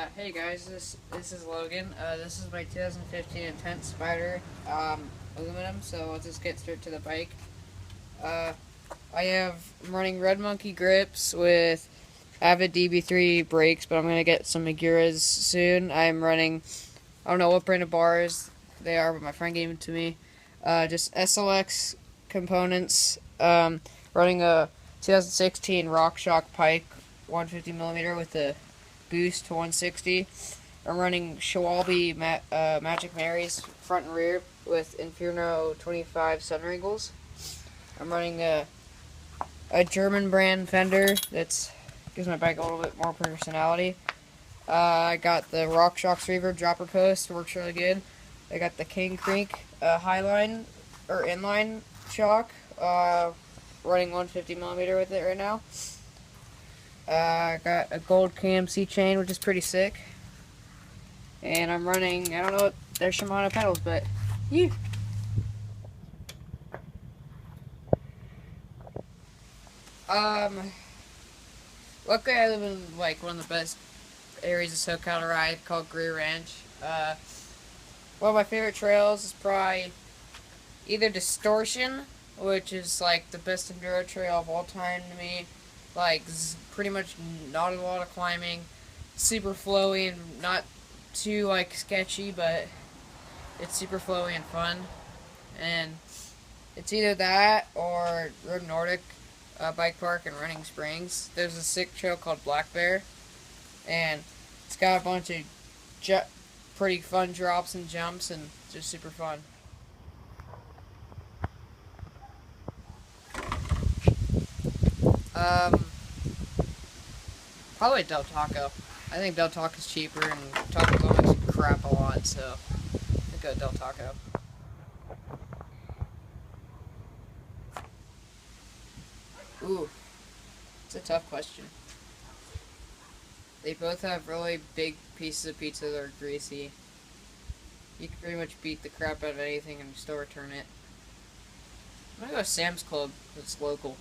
Hey guys, this is Logan. This is my 2015 Intense Spider aluminum. So let's just get straight to the bike. Uh, I'm running Red Monkey grips with Avid DB3 brakes, but I'm gonna get some Maguras soon. I'm running, I don't know what brand of bars they are, but my friend gave them to me. Just SLX components. Running a 2016 RockShox Pike 150 millimeter with a boost to 160. I'm running Schwalbe Magic Marys front and rear with Inferno 25 Sun Wrinkles. I'm running a German brand fender that gives my bike a little bit more personality. I got the RockShox Reverb dropper post, works really good. I got the King Creek Highline or inline shock, running 150 millimeter with it right now. I got a gold KMC chain, which is pretty sick. And I'm running, I don't know what they're Shimano pedals, but yeah. Luckily I live in like one of the best areas of SoCal to ride called Greer Ranch. One of my favorite trails is probably either Distortion, which is like the best enduro trail of all time to me. Like pretty much not a lot of climbing, super flowy and not too like sketchy, but it's super flowy and fun. And it's either that or Road Nordic Bike Park in Running Springs. There's a sick trail called Black Bear, and it's got a bunch of pretty fun drops and jumps, and just super fun. Um, Probably Del Taco. I think Del Taco's cheaper, and Taco Bell makes you crap a lot, so I go Del Taco. Ooh, it's a tough question. They both have really big pieces of pizza that are greasy. You can pretty much beat the crap out of anything and still return it. I'm gonna go Sam's Club. It's local.